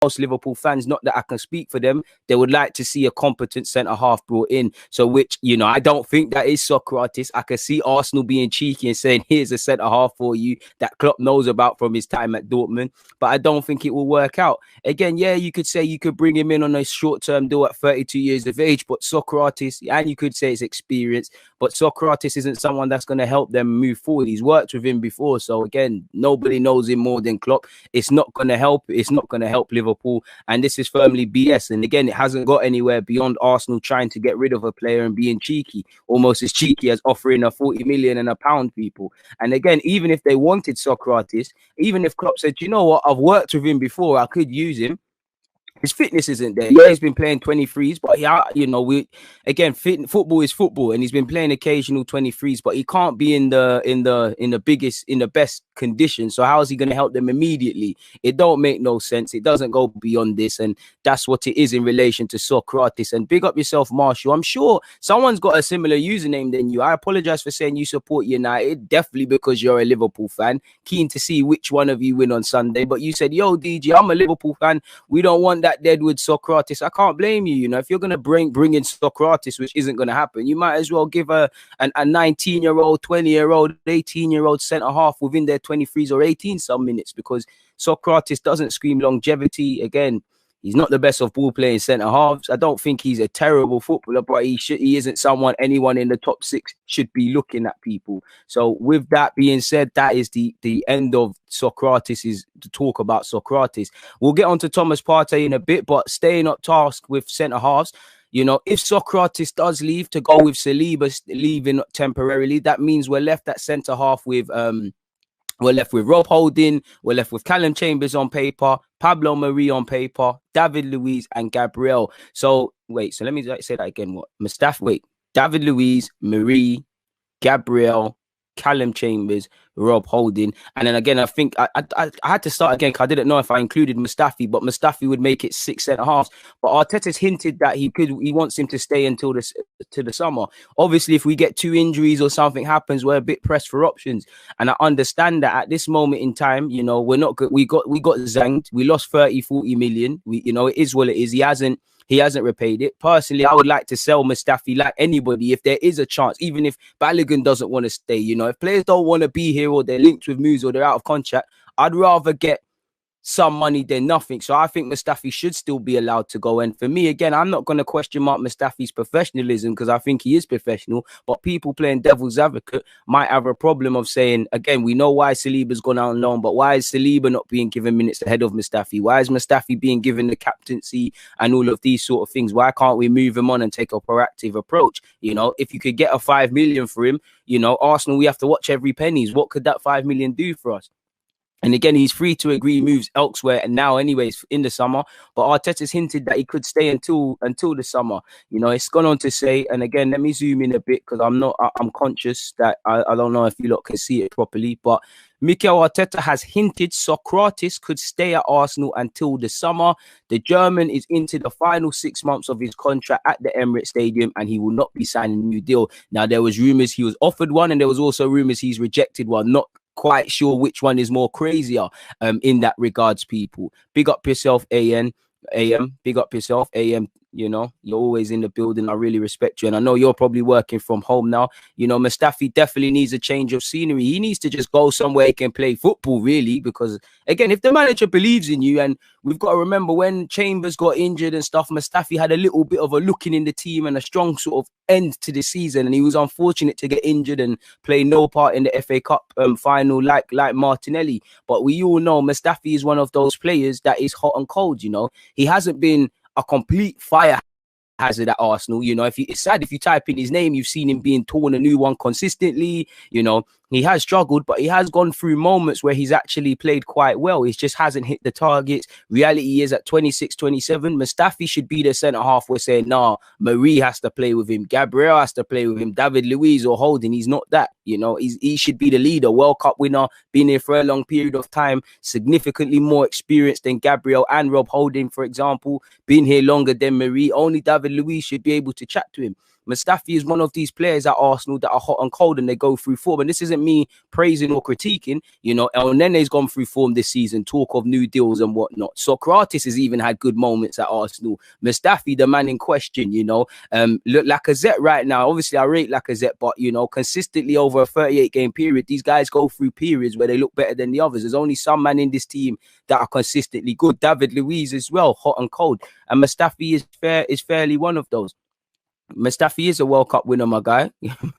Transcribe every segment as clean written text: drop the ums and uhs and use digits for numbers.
most Liverpool fans, not that I can speak for them, they would like to see a competent centre-half brought in. So which, you know, I don't think that is Sokratis. I can see Arsenal being cheeky and saying, here's a centre-half for you that Klopp knows about from his time at Dortmund. But I don't think it will work out. Again, yeah, you could say you could bring him in on a short-term deal at 32 years of age, but Sokratis, and you could say it's experience, but Sokratis isn't someone that's going to help them move forward. He's worked with him before. So again, nobody knows him more than Klopp. It's not going to help. It's not going to help Liverpool. And this is firmly BS. And again, it hasn't got anywhere beyond Arsenal trying to get rid of a player and being cheeky, almost as cheeky as offering a 40 million and a pound, people. And again, even if they wanted Sokratis, even if Klopp said, you know what, I've worked with him before, I could use him. His fitness isn't there. Yeah, he's been playing 23s, but yeah, you know, football is football, and he's been playing occasional 23s, but he can't be in the best condition. So how is he going to help them immediately? It don't make no sense. It doesn't go beyond this, and that's what it is in relation to Sokratis. And big up yourself, Marshall. I'm sure someone's got a similar username than you. I apologize for saying you support United, definitely because you're a Liverpool fan. Keen to see which one of you win on Sunday. But you said, yo, DG, I'm a Liverpool fan. We don't want that Deadwood Sokratis. I can't blame you. You know, if you're going to bring in Sokratis, which isn't going to happen, you might as well give a 19-year-old, 20-year-old, 18-year-old centre-half within their 23s or 18 some minutes, because Sokratis doesn't scream longevity. Again, he's not the best of ball-playing centre-halves. I don't think he's a terrible footballer, but he isn't someone anyone in the top 6 should be looking at, people. So with that being said, that is the end of Sokratis, is to talk about Sokratis. We'll get on to Thomas Partey in a bit, but staying up task with centre-halves, you know, if Sokratis does leave to go with Saliba leaving temporarily, that means we're left at centre-half with... we're left with Rob Holding, we're left with Callum Chambers on paper, Pablo Mari on paper, David Luiz and Gabriel. So, wait, so let me say that again. What? Mustafi, wait, David Luiz, Mari, Gabriel, Callum Chambers, Rob Holding. And then again, I think I had to start again because I didn't know if I included Mustafi, but Mustafi would make it 6 centre-halves. But Arteta's hinted that he wants him to stay until the summer. Obviously, if we get 2 injuries or something happens, we're a bit pressed for options. And I understand that at this moment in time, you know, we're not good. We got zanged. We lost 30-40 million. You know, it is what it is. He hasn't repaid it. Personally, I would like to sell Mustafi like anybody if there is a chance, even if Balogun doesn't want to stay. You know, if players don't want to be here or they're linked with moves or they're out of contract, I'd rather get some money than nothing. So I think Mustafi should still be allowed to go. And for me, again, I'm not going to question mark Mustafi's professionalism because I think he is professional. But people playing devil's advocate might have a problem of saying, again, we know why Saliba's gone out on loan, but why is Saliba not being given minutes ahead of Mustafi? Why is Mustafi being given the captaincy and all of these sort of things? Why can't we move him on and take a proactive approach? You know, if you could get a 5 million for him, you know, Arsenal, we have to watch every penny. What could that 5 million do for us? And again, he's free to agree moves elsewhere and now anyways in the summer. But Arteta's hinted that he could stay until the summer. You know, it's gone on to say, and again, let me zoom in a bit because I'm conscious that I don't know if you lot can see it properly. But Mikel Arteta has hinted Sokratis could stay at Arsenal until the summer. The German is into the final 6 months of his contract at the Emirates Stadium and he will not be signing a new deal. Now, there was rumours he was offered one and there was also rumours he's rejected one. Not quite sure which one is more crazier in that regards, people. Big up yourself, AM. Big up yourself, AM. You know, you're always in the building. I really respect you. And I know you're probably working from home now. You know, Mustafi definitely needs a change of scenery. He needs to just go somewhere he can play football, really. Because, again, if the manager believes in you, and we've got to remember when Chambers got injured and stuff, Mustafi had a little bit of a looking in the team and a strong sort of end to the season. And he was unfortunate to get injured and play no part in the FA Cup final like Martinelli. But we all know Mustafi is one of those players that is hot and cold, you know. He hasn't been a complete fire hazard at Arsenal. You know, it's sad if you type in his name, you've seen him being torn a new one consistently. You know, he has struggled, but he has gone through moments where he's actually played quite well. He just hasn't hit the targets. Reality is at 26, 27, Mustafi should be the centre-half. We're saying, nah, Mari has to play with him. Gabriel has to play with him. David Luiz or Holding. He's not that. You know, he should be the leader. World Cup winner, been here for a long period of time, significantly more experienced than Gabriel and Rob Holding, for example, been here longer than Mari. Only David Luiz should be able to chat to him. Mustafi is one of these players at Arsenal that are hot and cold and they go through form. And this isn't me praising or critiquing. You know, El Nene's gone through form this season, talk of new deals and whatnot. Sokratis has even had good moments at Arsenal. Mustafi, the man in question, you know. Look, Lacazette right now, obviously I rate Lacazette, but, you know, consistently over a 38-game period, these guys go through periods where they look better than the others. There's only some man in this team that are consistently good. David Luiz as well, hot and cold. And Mustafi is fairly one of those. Mustafi is a World Cup winner, my guy.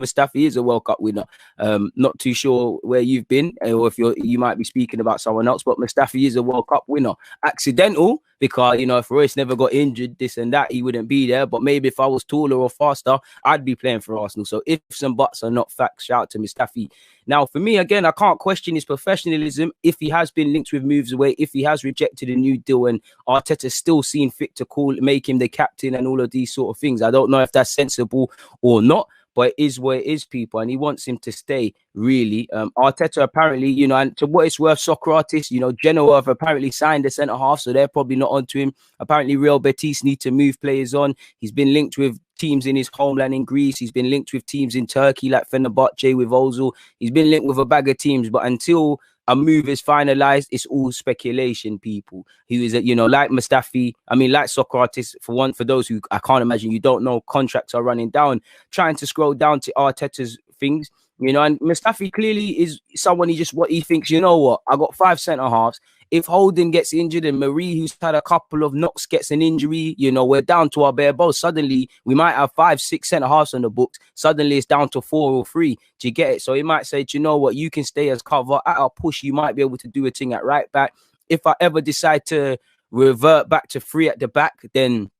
Mustafi is a World Cup winner. Not too sure where you've been, or if you might be speaking about someone else, but Mustafi is a World Cup winner. Accidental, because, you know, if Royce never got injured, this and that, he wouldn't be there. But maybe if I was taller or faster, I'd be playing for Arsenal. So ifs and buts are not facts. Shout out to Mustafi. Now, for me, again, I can't question his professionalism if he has been linked with moves away, if he has rejected a new deal and Arteta still seen fit to make him the captain and all of these sort of things. I don't know if that's sensible or not, but it is what it is, people, and he wants him to stay, really. Arteta apparently, you know, and to what it's worth, Sokratis, you know, Genoa have apparently signed a centre-half, so they're probably not onto him. Apparently, Real Betis need to move players on. He's been linked with teams in his homeland in Greece. He's been linked with teams in Turkey like Fenerbahce with Ozil. He's been linked with a bag of teams, but until a move is finalized, it's all speculation, people. Who is it, you know, like Mustafi, I mean, like Sokratis, for those who I can't imagine you don't know, contracts are running down, trying to scroll down to Arteta's things, you know, and Mustafi clearly is someone what he thinks, you know what, I got 5 centre-halves. If Holden gets injured and Marie, who's had a couple of knocks, gets an injury, you know, we're down to our bare bones. Suddenly, we might have 5, 6 centre-halves on the books. Suddenly, it's down to 4 or 3. Do you get it? So he might say, do you know what? You can stay as cover. At our push, you might be able to do a thing at right back. If I ever decide to revert back to 3 at the back, then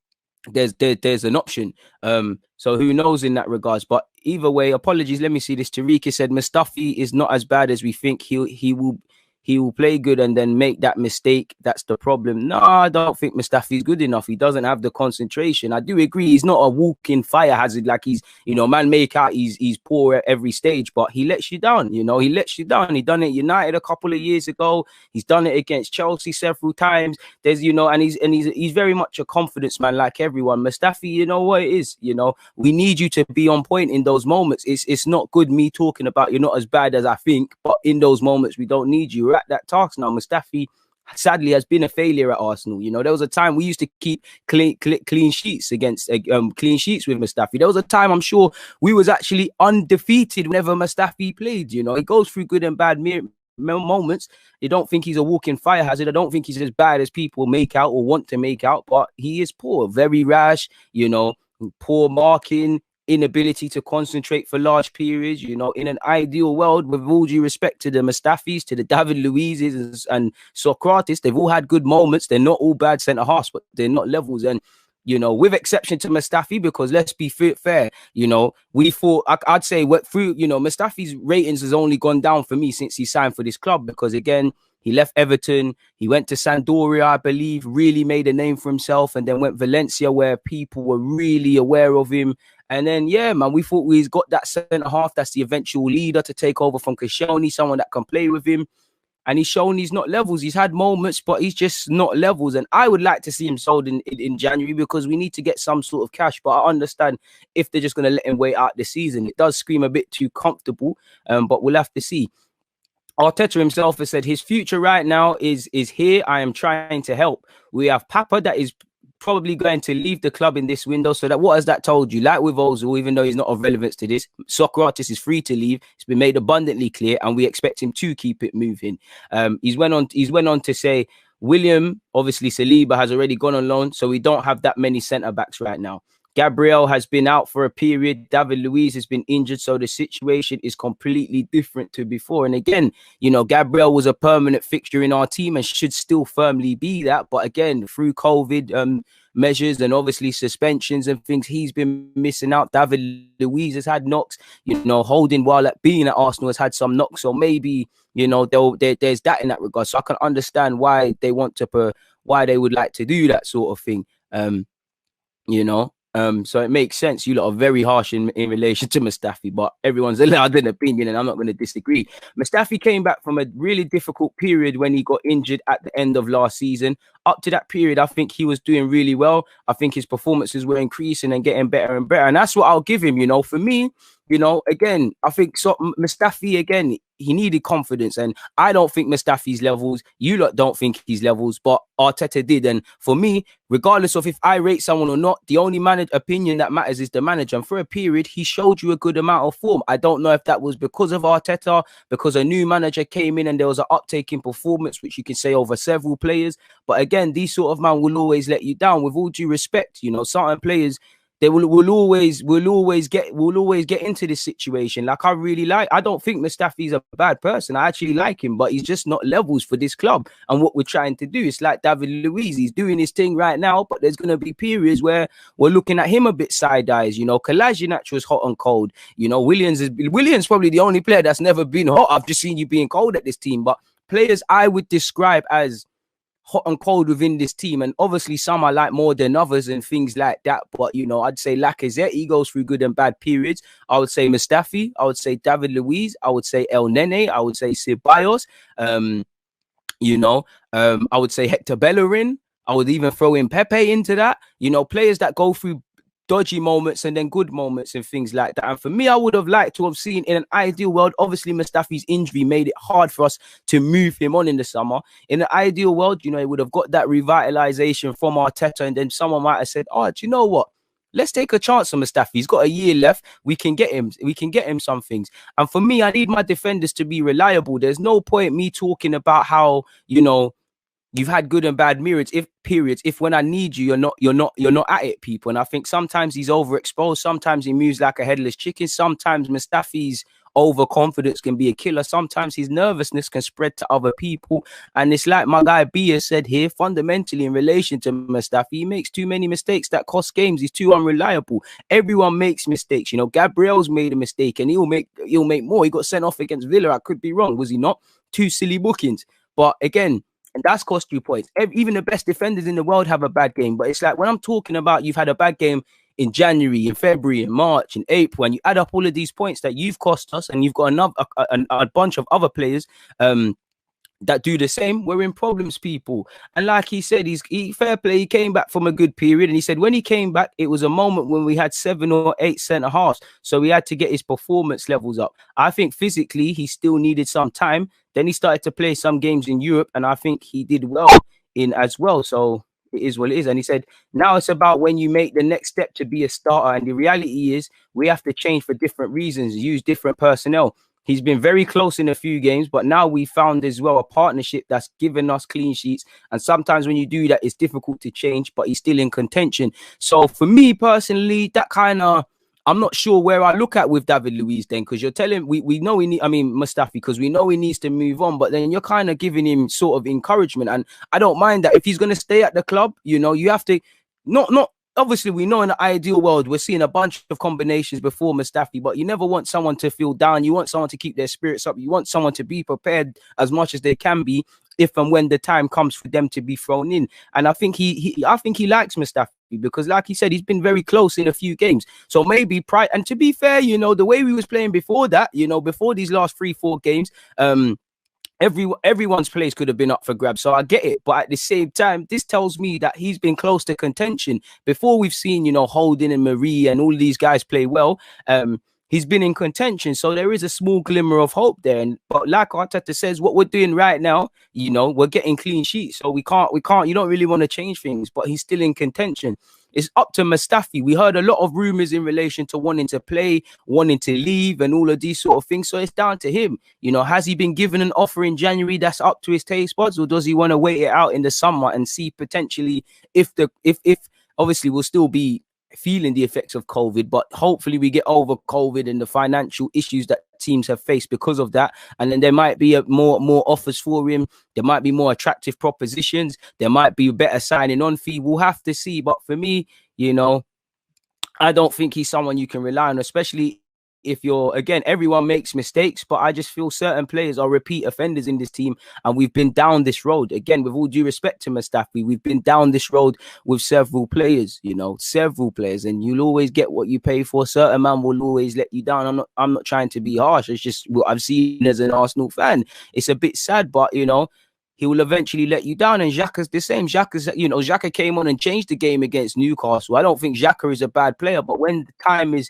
there's an option. So who knows in that regards? But either way, apologies. Let me see this. Tariq said Mustafi is not as bad as we think. He will play good and then make that mistake. That's the problem. No, I don't think Mustafi's good enough. He doesn't have the concentration. I do agree. He's not a walking fire hazard. Like he's, you know, man make out he's poor at every stage, but he lets you down. You know, he lets you down. He done it at United a couple of years ago. He's done it against Chelsea several times. There's, you know, and he's very much a confidence man like everyone. Mustafi, you know what it is. You know, we need you to be on point in those moments. It's not good me talking about you're not as bad as I think, but in those moments we don't need you. We're at that task now. Mustafi sadly has been a failure at Arsenal. You know, there was a time we used to keep clean sheets against clean sheets with Mustafi. There was a time I'm sure we was actually undefeated whenever Mustafi played. You know, he goes through good and bad moments. I don't think he's a walking fire hazard. I don't think he's as bad as people make out or want to make out, but he is poor, very rash, you know, poor marking, inability to concentrate for large periods. You know, in an ideal world, with all due respect to the Mustafis, to the David Luizes and Sokratis, they've all had good moments. They're not all bad centre-halves, but they're not levels. And, you know, with exception to Mustafi, because let's be fair, you know, we thought, I'd say, through, you know, Mustafi's ratings has only gone down for me since he signed for this club, because again, he left Everton, he went to Sampdoria, I believe, really made a name for himself, and then went Valencia, where people were really aware of him. And then, yeah, man, we thought he's got that centre-half that's the eventual leader to take over from Koscielny, someone that can play with him. And he's shown he's not levels. He's had moments, but he's just not levels. And I would like to see him sold in January, because we need to get some sort of cash. But I understand if they're just going to let him wait out the season. It does scream a bit too comfortable, but we'll have to see. Arteta himself has said his future right now is here. I am trying to help. We have Papa that is probably going to leave the club in this window. So that, what has that told you? Like with Ozil, even though he's not of relevance to this, Sokratis is free to leave. It's been made abundantly clear, and we expect him to keep it moving. He's went on to say William, obviously Saliba has already gone on loan, so we don't have that many centre backs right now. Gabriel has been out for a period. David Luiz has been injured. So the situation is completely different to before. And again, you know, Gabriel was a permanent fixture in our team and should still firmly be that. But again, through COVID measures and obviously suspensions and things, he's been missing out. David Luiz has had knocks. You know, Holding, while being at Arsenal, has had some knocks. So maybe, you know, there's that in that regard. So I can understand why they want to, why they would like to do that sort of thing. You know. So it makes sense. You lot are very harsh in relation to Mustafi, but everyone's allowed an opinion, and I'm not going to disagree. Mustafi came back from a really difficult period when he got injured at the end of last season. up to that period, I think he was doing really well. I think his performances were increasing and getting better and better. And that's what I'll give him, you know. For me, you know, again, I think Mustafi, again, he needed confidence. And I don't think Mustafi's levels, you lot don't think he's levels, but Arteta did. And for me, regardless of if I rate someone or not, the only opinion that matters is the manager. And for a period, he showed you a good amount of form. I don't know if that was because of Arteta, because a new manager came in and there was an uptake in performance, which you can say over several players. But again, these sort of men will always let you down. With all due respect, you know, certain players, they will always get into this situation. Like, I don't think Mustafi's a bad person. I actually like him, but he's just not levels for this club and what we're trying to do. It's like David Luiz, he's doing his thing right now, but there's gonna be periods where we're looking at him a bit side eyes. You know, Kolasinac was hot and cold. You know, Williams probably the only player that's never been hot. I've just seen you being cold at this team, but players I would describe as hot and cold within this team, and obviously some I like more than others and things like that. But you know, I'd say Lacazette, he goes through good and bad periods. I would say Mustafi, I would say David Luiz, I would say El Nene, I would say Ceballos, you know, I would say Hector Bellerin. I would even throw in Pepe into that. You know, players that go through dodgy moments and then good moments and things like that. And for me, I would have liked to have seen, in an ideal world, obviously Mustafi's injury made it hard for us to move him on in the summer. In an ideal world, you know, he would have got that revitalization from Arteta, and then someone might have said, oh, do you know what? Let's take a chance on Mustafi. He's got a year left. We can get him some things. And for me, I need my defenders to be reliable. There's no point me talking about how, you know, you've had good and bad periods. If when I need you, you're not at it, people. And I think sometimes he's overexposed. Sometimes he moves like a headless chicken. Sometimes Mustafi's overconfidence can be a killer. Sometimes his nervousness can spread to other people. And it's like my guy B has said here, fundamentally in relation to Mustafi, he makes too many mistakes that cost games. He's too unreliable. Everyone makes mistakes. You know, Gabriel's made a mistake and he'll make more. He got sent off against Villa. I could be wrong. Was he not? 2 silly bookings. But again, and that's cost you points. Even the best defenders in the world have a bad game. But it's like when I'm talking about you've had a bad game in January, in February, in March, in April, and you add up all of these points that you've cost us, and you've got a bunch of other players that do the same, we're in problems, people. And like he said, fair play, he came back from a good period. And he said when he came back, it was a moment when we had 7 or 8 centre-halves. So he had to get his performance levels up. I think physically, he still needed some time. Then he started to play some games in Europe, and I think he did well in as well. So it is what it is. And he said, now it's about when you make the next step to be a starter. And the reality is we have to change for different reasons, use different personnel. He's been very close in a few games, but now we found as well a partnership that's given us clean sheets. And sometimes when you do that, it's difficult to change, but he's still in contention. So for me personally, that kind of, I'm not sure where I look at with David Luiz then, because you're telling, we know Mustafi, because we know he needs to move on, but then you're kind of giving him sort of encouragement. And I don't mind that. If he's going to stay at the club, you know, you have to, obviously, we know in the ideal world, we're seeing a bunch of combinations before Mustafi, but you never want someone to feel down. You want someone to keep their spirits up. You want someone to be prepared as much as they can be if and when the time comes for them to be thrown in. And I think he likes Mustafi because, like he said, he's been very close in a few games. So maybe pride. And to be fair, you know, the way we was playing before that, you know, before these last 3-4 games, everyone's place could have been up for grabs. So I get it. But at the same time, this tells me that he's been close to contention. Before we've seen, you know, Holding and Marie and all these guys play well, he's been in contention. So there is a small glimmer of hope there. But like Arteta says, what we're doing right now, you know, we're getting clean sheets. So we can't, you don't really want to change things, but he's still in contention. It's up to Mustafi. We heard a lot of rumors in relation to wanting to play, wanting to leave, and all of these sort of things. So it's down to him. You know, has he been given an offer in January that's up to his taste buds, or does he want to wait it out in the summer and see potentially if obviously we'll still be feeling the effects of COVID, but hopefully we get over COVID and the financial issues that teams have faced because of that, and then there might be more offers for him. There might be more attractive propositions. There might be better signing on fee. We'll have to see. But for me, you know, I don't think he's someone you can rely on, especially if you're, again, everyone makes mistakes, but I just feel certain players are repeat offenders in this team, and we've been down this road. Again, with all due respect to Mustafi, we've been down this road with several players, you know, and you'll always get what you pay for. Certain man will always let you down. I'm not trying to be harsh. It's just what I've seen as an Arsenal fan. It's a bit sad, but, you know, he will eventually let you down. And Xhaka's the same. Xhaka came on and changed the game against Newcastle. I don't think Xhaka is a bad player, but when the time is,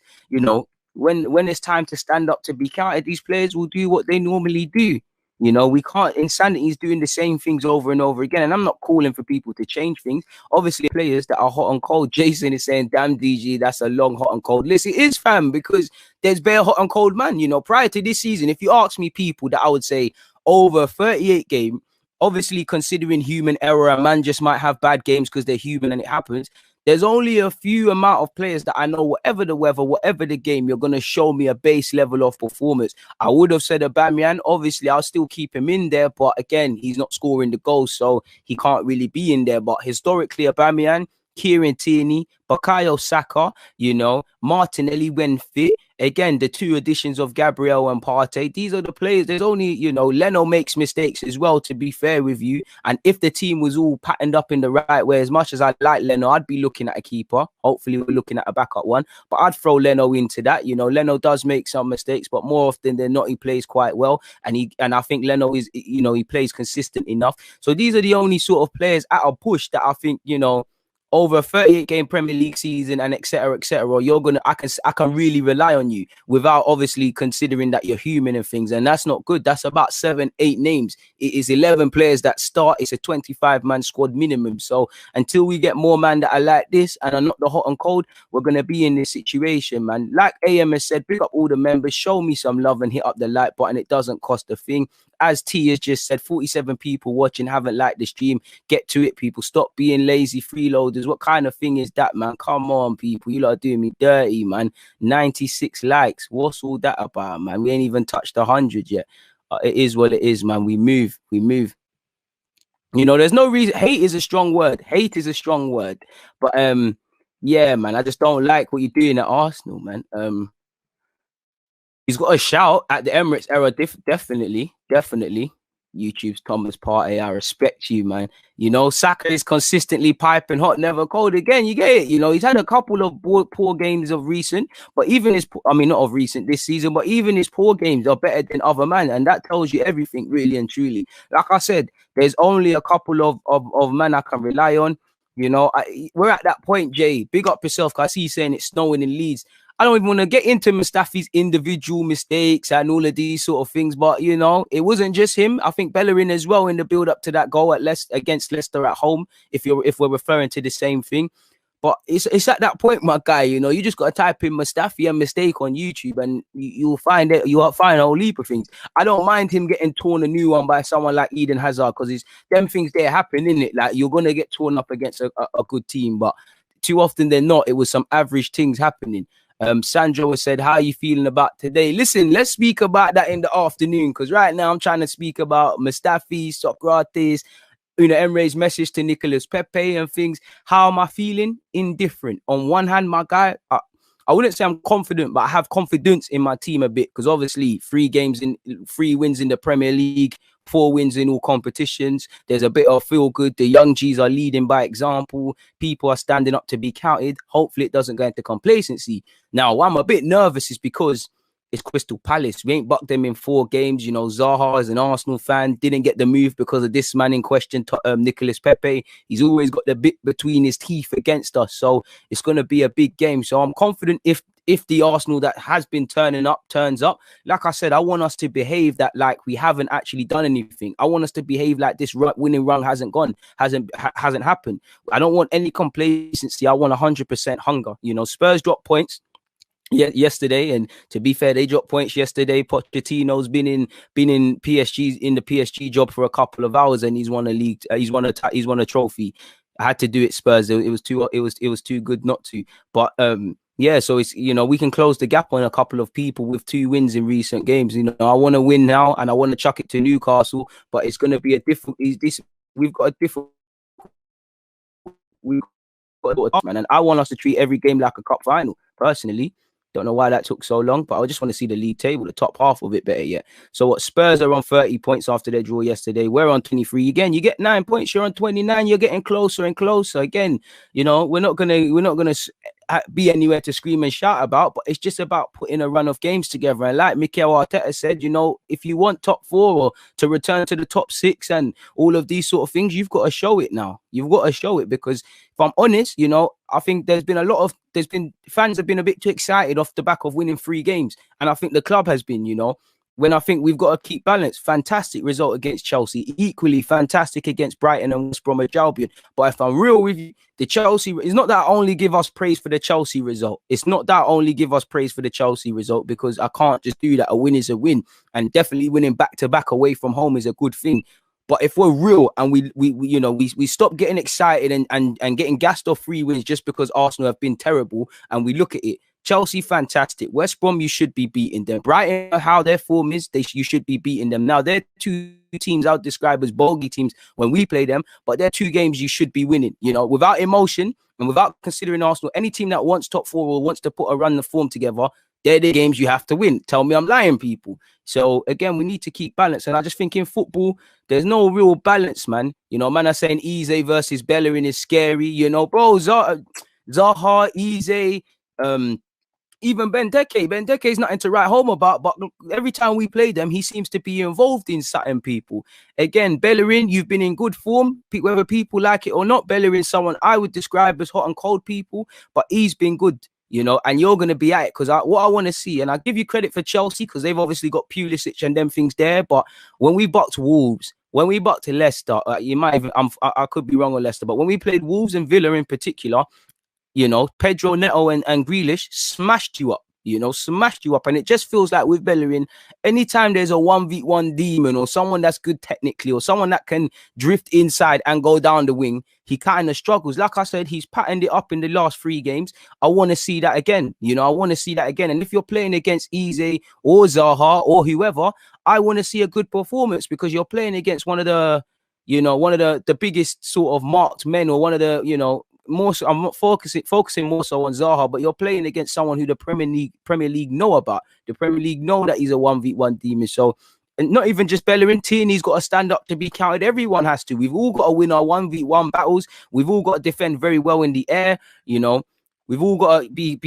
when it's time to stand up to be counted, these players will do what they normally do. We can't. Insanity is doing the same things over and over again. And I'm not calling for people to change things. Obviously, players that are hot and cold. Jason is saying, damn, DG, that's a long hot and cold list. It is, fam, because there's bare hot and cold, man. Prior to this season, if you ask me people that I would say over 38 game, obviously considering human error, a man just might have bad games because they're human and it happens. There's only a few amount of players that I know, whatever the weather, whatever the game, you're going to show me a base level of performance. I would have said Aubameyang. Obviously, I'll still keep him in there. But again, he's not scoring the goals, so he can't really be in there. But historically, Aubameyang, Kieran Tierney, Bukayo Saka, Martinelli when fit. Again, the two additions of Gabriel and Partey, these are the players. There's only, Leno makes mistakes as well, to be fair with you. And if the team was all patterned up in the right way, as much as I like Leno, I'd be looking at a keeper. Hopefully we're looking at a backup one. But I'd throw Leno into that. Leno does make some mistakes, but more often than not, he plays quite well. And I think Leno is, he plays consistent enough. So these are the only sort of players at a push that I think, over a 38 game Premier League season and etc. I can really rely on you without obviously considering that you're human and things, and that's not good. That's about 7-8 names. It is 11 players that start. It's a 25-man squad minimum. So until we get more man that are like this and are not the hot and cold, we're gonna be in this situation, man. Like AM has said, big up all the members, show me some love and hit up the like button. It doesn't cost a thing. As T has just said, 47 people watching haven't liked the stream. Get to it, people. Stop being lazy freeloaders. What kind of thing is that, man? Come on, people. You lot are doing me dirty, man. 96 likes. What's all that about, man? We ain't even touched 100 yet. It is what it is, man. We move. There's no reason. Hate is a strong word. But yeah, man. I just don't like what you're doing at Arsenal, man. He's got a shout at the Emirates era. Definitely. YouTube's Thomas Partey, I respect you, man. Saka is consistently piping hot, never cold. Again, you get it. He's had a couple of poor games of recent, but even not of recent this season, but even his poor games are better than other man, and that tells you everything, really and truly. Like I said, there's only a couple of men I can rely on. We're at that point, Jay. Big up yourself, because I see you saying it's snowing in Leeds. I don't even want to get into Mustafi's individual mistakes and all of these sort of things, but it wasn't just him. I think Bellerin as well in the build up to that goal against Leicester at home. If we're referring to the same thing, but it's at that point, my guy. You just got to type in Mustafi and mistake on YouTube, and you'll find it. You'll find a whole heap of things. I don't mind him getting torn a new one by someone like Eden Hazard, because them things there happen, isn't it? Like, you're gonna get torn up against a good team, but too often than not, it was some average things happening. Sandro has said, how are you feeling about today? Listen, let's speak about that in the afternoon, because right now I'm trying to speak about Mustafi, Sokratis, Emery's message to Nicolas Pepe and things. How am I feeling? Indifferent. On one hand, my guy, I wouldn't say I'm confident, but I have confidence in my team a bit, because obviously 3 wins in the Premier League, 4 wins in all competitions. There's a bit of feel good. The young G's are leading by example. People are standing up to be counted. Hopefully it doesn't go into complacency. Now, why I'm a bit nervous is because it's Crystal Palace. We ain't bucked them in 4 games. Zaha, as an Arsenal fan, didn't get the move because of this man in question, Nicolas Pepe. He's always got the bit between his teeth against us. So it's going to be a big game. So I'm confident if the Arsenal that has been turning up turns up. Like I said, I want us to behave that like we haven't actually done anything. I want us to behave like this winning run hasn't happened. I don't want any complacency. I want 100% hunger. Spurs dropped points yesterday, and to be fair, they dropped points yesterday. Pochettino's been in the PSG job for a couple of hours, and he's won a league. He's won a trophy. I had to do it, Spurs. It was too good not to. But yeah, so it's we can close the gap on a couple of people with 2 wins in recent games. I want to win now, and I want to chuck it to Newcastle, but it's going to be we've got a different. Man, and I want us to treat every game like a cup final. Personally, don't know why that took so long, but I just want to see the league table, the top half of it better yet. So what? Spurs are on 30 points after their draw yesterday. We're on 23. Again, you get 9 points. You're on 29. You're getting closer and closer. Again, we're not gonna be anywhere to scream and shout about, but it's just about putting a run of games together. And like Mikel Arteta said, you know, if you want top 4 or to return to the top 6 and all of these sort of things, you've got to show it now. You've got to show it, because if I'm honest, you know, I think fans have been a bit too excited off the back of winning 3 games. And I think the club has been, you know, when I think we've got to keep balance. Fantastic result against Chelsea, equally fantastic against Brighton and West Bromwich Albion. But if I'm real with you, the Chelsea, it's not that I only give us praise for the Chelsea result. It's not that I only give us praise for the Chelsea result, because I can't just do that. A win is a win, and definitely winning back-to-back away from home is a good thing. But if we're real and we stop getting excited and getting gassed off 3 wins just because Arsenal have been terrible, and we look at it, Chelsea, fantastic. West Brom, you should be beating them. Brighton, how their form is, you should be beating them. Now, they're 2 teams I would describe as bogey teams when we play them, but they're 2 games you should be winning, you know, without emotion and without considering Arsenal. Any team that wants top 4 or wants to put a run of form together, they're the games you have to win. Tell me I'm lying, people. So, again, we need to keep balance. And I just think in football, there's no real balance, man. You know, man are saying Eze versus Bellerin is scary. You know, bro, Zaha, Eze, even Benteke is nothing to write home about, but every time we play them, he seems to be involved in certain people. Again, Bellerin, you've been in good form, whether people like it or not. Bellerin, someone I would describe as hot and cold people, but he's been good, you know, and you're going to be at it, because what I want to see, and I give you credit for Chelsea, because they've obviously got Pulisic and them things there, but when we bucked Wolves, when we bucked to Leicester, you might even, I could be wrong on Leicester, but when we played Wolves and Villa in particular, you know, Pedro Neto and Grealish smashed you up, and it just feels like with Bellerin, anytime there's a 1v1 demon or someone that's good technically or someone that can drift inside and go down the wing, he kind of struggles. Like I said, he's patterned it up in the last 3 games. I want to see that again. You know, I want to see that again. And if you're playing against Eze or Zaha or whoever, I want to see a good performance, because you're playing against one of the biggest sort of marked men, or one of the, you know, more so, I'm not focusing more so on Zaha, but you're playing against someone who the Premier League know about. The Premier League know that he's a 1v1 demon. So, and not even just Bellerin, Tierney's got to stand up to be counted. Everyone has to. We've all got to win our 1v1 battles. We've all got to defend very well in the air. You know, we've all got to be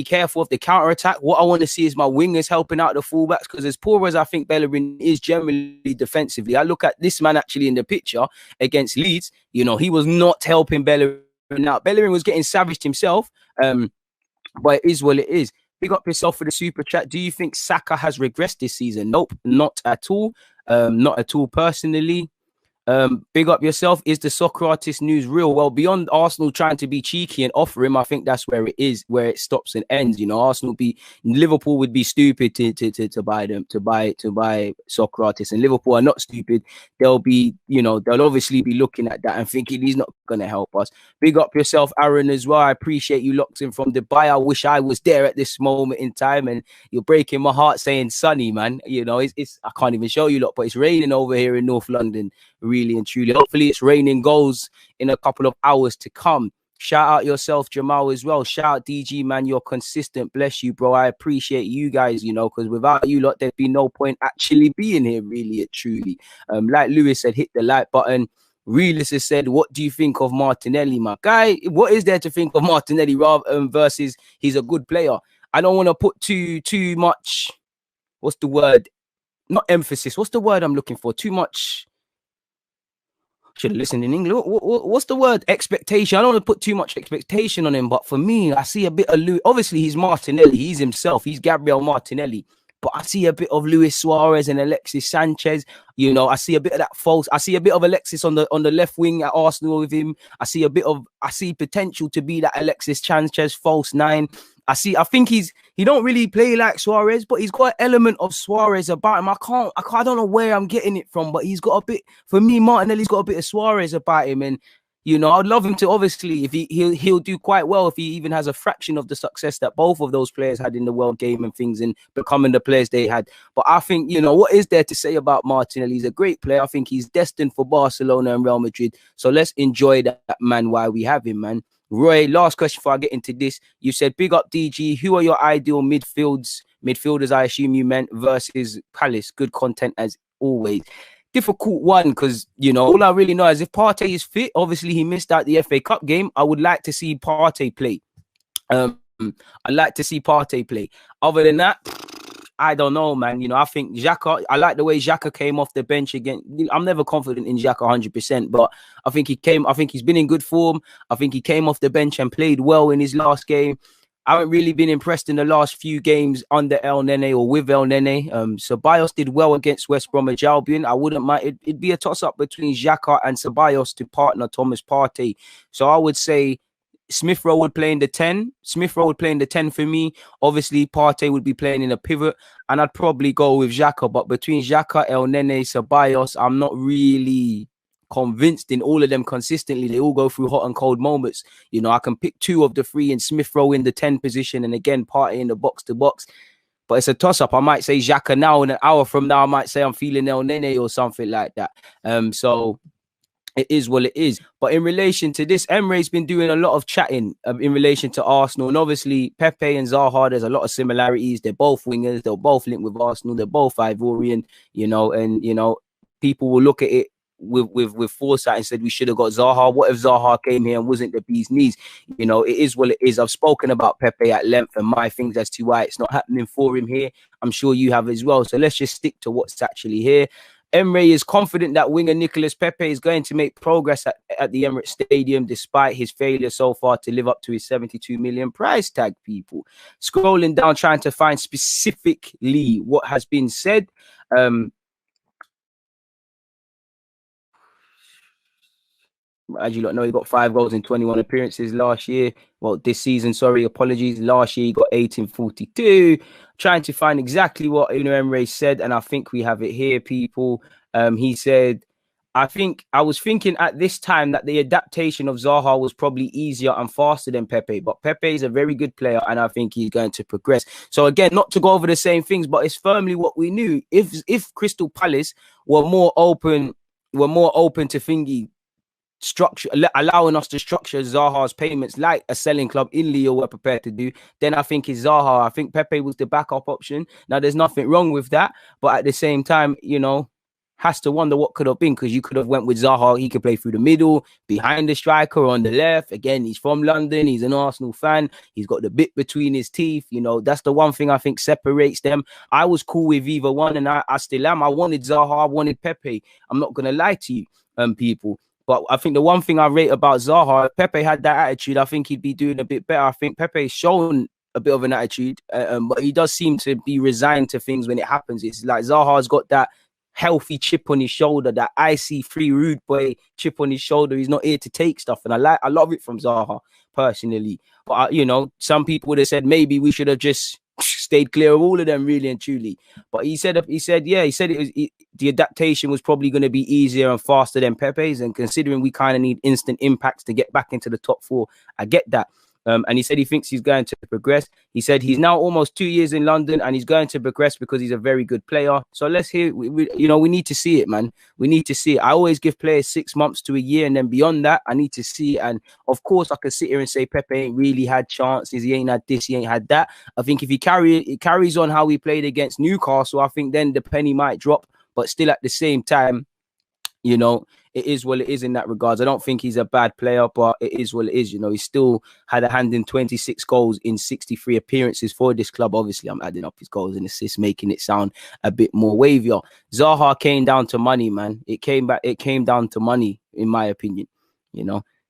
careful of the counter attack. What I want to see is my wingers helping out the fullbacks, because as poor as I think Bellerin is generally defensively, I look at this man actually in the picture against Leeds. You know, he was not helping Bellerin. Now, Bellerin was getting savaged himself, but it is what it is. Big up yourself for the super chat. Do you think Saka has regressed this season? Nope, not at all. Not at all personally. Big up yourself. Is the Sokratis news real? Well, beyond Arsenal trying to be cheeky and offer him, I think that's where it is, where it stops and ends. You know, Liverpool would be stupid to buy Sokratis, and Liverpool are not stupid. They'll obviously be looking at that and thinking he's not going to help us. Big up yourself, Aaron, as well. I appreciate you locked in from Dubai. I wish I was there at this moment in time, and you're breaking my heart saying sunny, man. You know, it's I can't even show you lot, but it's raining over here in North London. Really and truly. Hopefully it's raining goals in a couple of hours to come. Shout out yourself, Jamal, as well. Shout out DG, man. You're consistent. Bless you, bro. I appreciate you guys, you know, because without you lot, there'd be no point actually being here, really and truly. Like Lewis said, hit the like button. Realist has said, what do you think of Martinelli, my guy? What is there to think of Martinelli versus he's a good player? I don't want to put too much, what's the word? Not emphasis. What's the word I'm looking for? Too much. Should have listened in English. What's the word? Expectation. I don't want to put too much expectation on him, but for me, I see a bit of Luis. Obviously, he's Martinelli. He's himself. He's Gabriel Martinelli. But I see a bit of Luis Suarez and Alexis Sanchez. You know, I see a bit of that false. I see a bit of Alexis on the left wing at Arsenal with him. I see potential to be that Alexis Sanchez false 9. I think he don't really play like Suarez, but he's got an element of Suarez about him. I don't know where I'm getting it from, but he's got a bit, for me, Martinelli's got a bit of Suarez about him. And, you know, I'd love him to, obviously, if he'll do quite well if he even has a fraction of the success that both of those players had in the world game and things, and becoming the players they had. But I think, you know, what is there to say about Martinelli? He's a great player. I think he's destined for Barcelona and Real Madrid. So let's enjoy that man while we have him, man. Roy, last question before I get into this. You said, big up DG. Who are your ideal midfielders, I assume you meant, versus Palace? Good content as always. Difficult one, because, you know, all I really know is if Partey is fit, obviously he missed out the FA Cup game. I would like to see Partey play. I like to see Partey play. Other than that, I don't know, man. I think Xhaka, I like the way Xhaka came off the bench again. I'm never confident in Xhaka 100%, but I think he's been in good form. I think he came off the bench and played well in his last game. I haven't really been impressed in the last few games under El Nene or with El Nene. Ceballos did well against West Bromwich Albion. I wouldn't mind. It'd be a toss-up between Xhaka and Ceballos to partner Thomas Partey. So I would say Smith Rowe would play in the 10. Smith Rowe would play in the 10 for me. Obviously, Partey would be playing in a pivot. And I'd probably go with Xhaka. But between Xhaka, El Nene, Ceballos, I'm not really convinced in all of them consistently. They all go through hot and cold moments. I can pick two of the three and Smith Rowe in the 10 position and again, Partey in the box to box. But it's a toss-up. I might say Xhaka now, and an hour from now, I might say I'm feeling El Nene or something like that. So it is what it is. But in relation to this, Emery's been doing a lot of chatting in relation to Arsenal. And obviously, Pepe and Zaha, there's a lot of similarities. They're both wingers. They're both linked with Arsenal. They're both Ivorian, and people will look at it with foresight and said we should have got Zaha. What if Zaha came here and wasn't the bee's knees? It is what it is. I've spoken about Pepe at length and my things as to why it's not happening for him here. I'm sure you have as well. So let's just stick to what's actually here. Emery is confident that winger Nicolas Pepe is going to make progress at the Emirates Stadium despite his failure so far to live up to his 72 million price tag, people. Scrolling down, trying to find specifically what has been said. As you know, he got 5 goals in 21 appearances last year. Well, this season, sorry, apologies. Last year, he got 1842. Trying to find exactly what Emery said, and I think we have it here, people. He said, I was thinking at this time that the adaptation of Zaha was probably easier and faster than Pepe, but Pepe is a very good player, and I think he's going to progress. So again, not to go over the same things, but it's firmly what we knew. If Crystal Palace were more open to thingy structure, allowing us to structure Zaha's payments like a selling club in Leo were prepared to do, then I think it's Zaha. I think Pepe was the backup option. Now, there's nothing wrong with that, but at the same time, has to wonder what could have been, because you could have went with Zaha. He could play through the middle, behind the striker, on the left. Again, he's from London. He's an Arsenal fan. He's got the bit between his teeth. That's the one thing I think separates them. I was cool with either one, and I still am. I wanted Zaha. I wanted Pepe. I'm not going to lie to you, people. But I think the one thing I rate about Zaha, if Pepe had that attitude, I think he'd be doing a bit better. I think Pepe's shown a bit of an attitude, but he does seem to be resigned to things when it happens. It's like Zaha's got that healthy chip on his shoulder, that icy free rude boy chip on his shoulder. He's not here to take stuff, and I love it from Zaha personally. But some people would have said maybe we should have just stayed clear of all of them, really and truly. But he said the adaptation was probably going to be easier and faster than Pepe's, and considering we kind of need instant impacts to get back into the top 4, I get that. And he said he thinks he's going to progress. He said he's now almost 2 years in London and he's going to progress because he's a very good player. So let's hear, we need to see it, man. We need to see it. I always give players 6 months to a year, and then beyond that, I need to see it. And of course, I can sit here and say Pepe ain't really had chances. He ain't had this, he ain't had that. I think if he carries on how he played against Newcastle, I think then the penny might drop. But still, at the same time, it is what it is in that regards. I don't think he's a bad player, but it is what it is. He still had a hand in 26 goals in 63 appearances for this club. Obviously, I'm adding up his goals and assists, making it sound a bit more wavier. Zaha came down to money, man. It came down to money, in my opinion.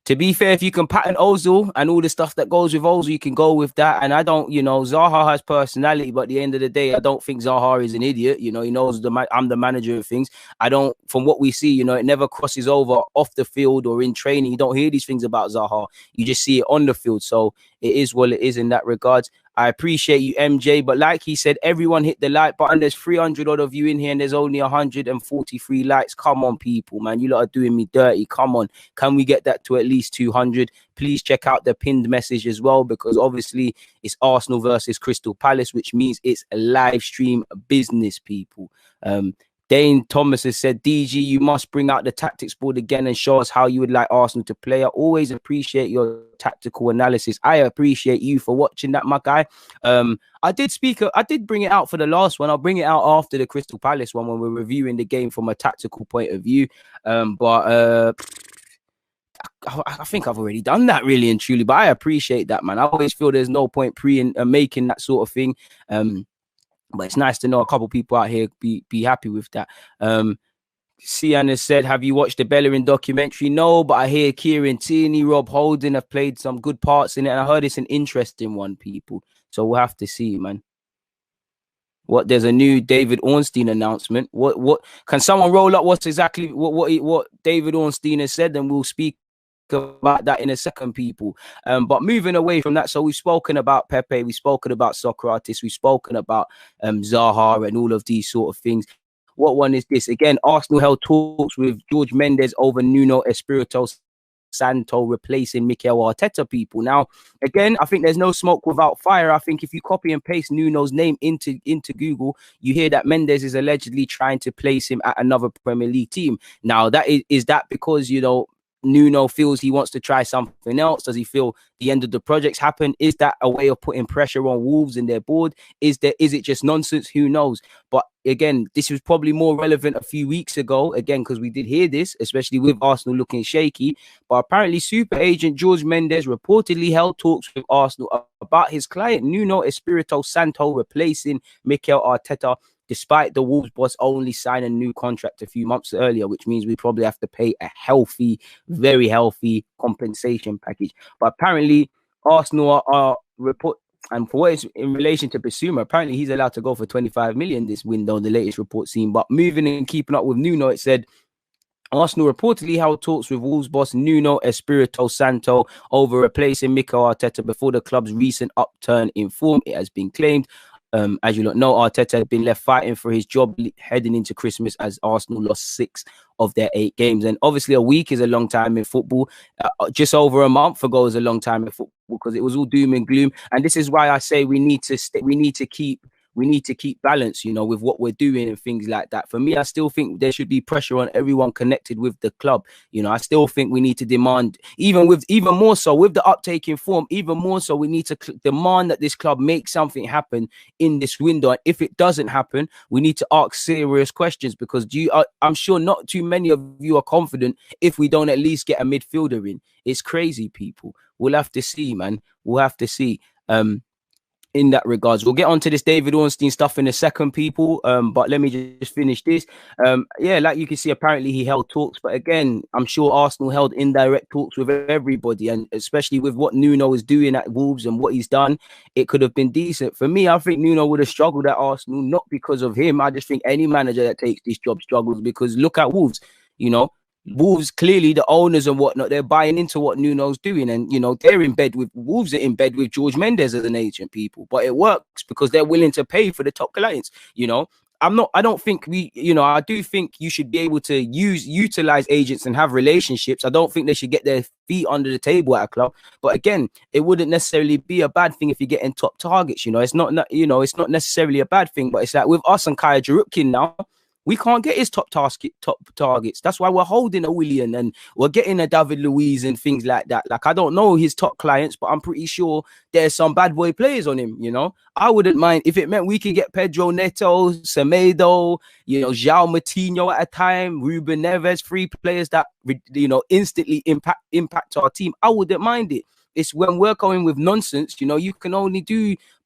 To be fair, if you can pattern Ozil and all the stuff that goes with Ozil, you can go with that. And I don't, Zaha has personality, but at the end of the day, I don't think Zaha is an idiot. He knows I'm the manager of things. From what we see, it never crosses over off the field or in training. You don't hear these things about Zaha. You just see it on the field. So it is what it is in that regards. I appreciate you, MJ. But like he said, everyone hit the like button. There's 300 odd of you in here and there's only 143 likes. Come on, people, man. You lot are doing me dirty. Come on. Can we get that to at least 200? Please check out the pinned message as well, because obviously it's Arsenal versus Crystal Palace, which means it's a live stream business, people. Dane Thomas has said, DG, you must bring out the tactics board again and show us how you would like Arsenal to play. I always appreciate your tactical analysis. I appreciate you for watching that, my guy. I did bring it out for the last one. I'll bring it out after the Crystal Palace one when we're reviewing the game from a tactical point of view. But I think I've already done that really and truly, but I appreciate that, man. I always feel there's no point making that sort of thing. But it's nice to know a couple people out here be happy with that. Sian has said, have you watched the Bellerin documentary? No, but I hear Kieran Tierney, Rob Holding have played some good parts in it, and I heard it's an interesting one, people. So we'll have to see, man. There's a new David Ornstein announcement. What can someone roll up what's exactly what David Ornstein has said, and we'll speak about that in a second, people. But moving away from that, so we've spoken about Pepe, we've spoken about Sokratis, we've spoken about Zaha and all of these sort of things. What one is this? Again, Arsenal held talks with George Mendes over Nuno Espirito Santo replacing Mikel Arteta, people. Now, again, I think there's no smoke without fire. I think if you copy and paste Nuno's name into Google, you hear that Mendes is allegedly trying to place him at another Premier League team. Now, that is that because, you know, Nuno feels he wants to try something else? Does he feel the end of the project's happened? Is that a way of putting pressure on Wolves and their board? Is it just nonsense? Who knows? But again, this was probably more relevant a few weeks ago, again, because we did hear this, especially with Arsenal looking shaky. But apparently super agent George Mendes reportedly held talks with Arsenal about his client Nuno Espirito Santo replacing Mikel Arteta, despite the Wolves boss only signing a new contract a few months earlier, which means we probably have to pay a healthy, very healthy compensation package. But apparently, Arsenal are report, and for what is in relation to Bissouma, apparently he's allowed to go for 25 million this window, the latest report seen. But moving and keeping up with Nuno, it said Arsenal reportedly held talks with Wolves boss Nuno Espirito Santo over replacing Mikel Arteta before the club's recent upturn in form, it has been claimed. As you know, Arteta had been left fighting for his job heading into Christmas as Arsenal lost 6 of their 8 games. And obviously a week is a long time in football. Just over a month ago is a long time in football because it was all doom and gloom. And this is why I say we need to keep balance, you know, with what we're doing and things like that. For me, I still think there should be pressure on everyone connected with the club. You know, I still think we need to demand, even more so with the uptake in form, even more so we need to demand that this club make something happen in this window. And if it doesn't happen, we need to ask serious questions, because I'm sure not too many of you are confident if we don't at least get a midfielder in. It's crazy, people. We'll have to see, man. We'll have to see. In that regards, we'll get onto this David Ornstein stuff in a second, people. But let me just finish this. Yeah, like you can see, apparently he held talks, but again, I'm sure Arsenal held indirect talks with everybody, and especially with what Nuno is doing at Wolves and what he's done, it could have been decent. For me, I think Nuno would have struggled at Arsenal, not because of him. I just think any manager that takes this job struggles, because look at Wolves, you know. Wolves, clearly the owners and whatnot, they're buying into what Nuno's doing, and you know they're in bed with Wolves, are in bed with George Mendes as an agent, people. But it works because they're willing to pay for the top clients. You know, I don't think I do think you should be able to utilize agents and have relationships. I don't think they should get their feet under the table at a club. But again, it wouldn't necessarily be a bad thing if you're getting top targets. You know, it's not necessarily a bad thing. But it's like with us and Kaya Jarutkin now, we can't get his top targets. That's why we're holding a Willian and we're getting a David Luiz and things like that. Like, I don't know his top clients, but I'm pretty sure there's some bad boy players on him, you know. I wouldn't mind if it meant we could get Pedro Neto, Semedo, you know, João Moutinho at a time, Ruben Neves, 3 players that, you know, instantly impact our team. I wouldn't mind it. It's when we're going with nonsense, you know, you can only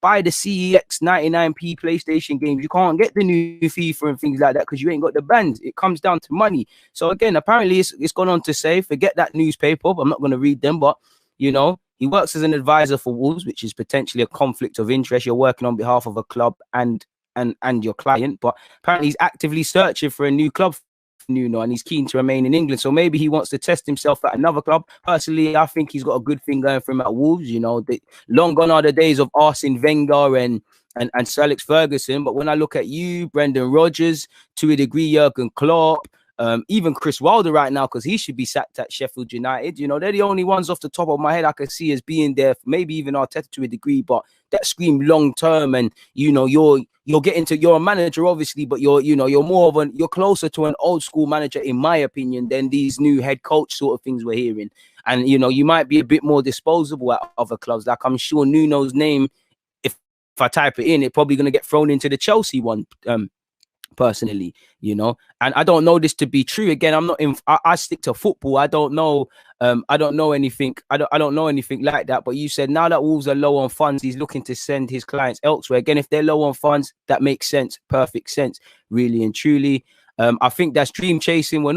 buy the CEX 99p PlayStation games. You can't get the new FIFA and things like that because you ain't got the bands. It comes down to money. So again, apparently it's gone on to say, forget that newspaper. I'm not going to read them, but you know, he works as an advisor for Wolves, which is potentially a conflict of interest. You're working on behalf of a club and your client, but apparently he's actively searching for a new club, Nuno, and he's keen to remain in England. So maybe he wants to test himself at another club. Personally, I think he's got a good thing going for him at Wolves. You know, long gone are the days of Arsene Wenger and Sir Alex Ferguson. But when I look at you, Brendan Rodgers, to a degree, Jurgen Klopp, even Chris Wilder right now, because he should be sacked at Sheffield United. You know, they're the only ones off the top of my head I can see as being there. Maybe even Arteta to a degree, but that scream long term. And you know, you're a manager, obviously, but you're closer to an old school manager, in my opinion, than these new head coach sort of things we're hearing. And you know, you might be a bit more disposable at other clubs. Like, I'm sure Nuno's name, if I type it in, it's probably going to get thrown into the Chelsea one. Personally, you know, and I don't know this to be true. Again, I'm not in. I stick to football. I don't know I don't know anything. I don't know anything like that. But you said now that Wolves are low on funds, he's looking to send his clients elsewhere. Again, if they're low on funds, that makes sense. Perfect sense, really and truly. I think that's dream chasing. We're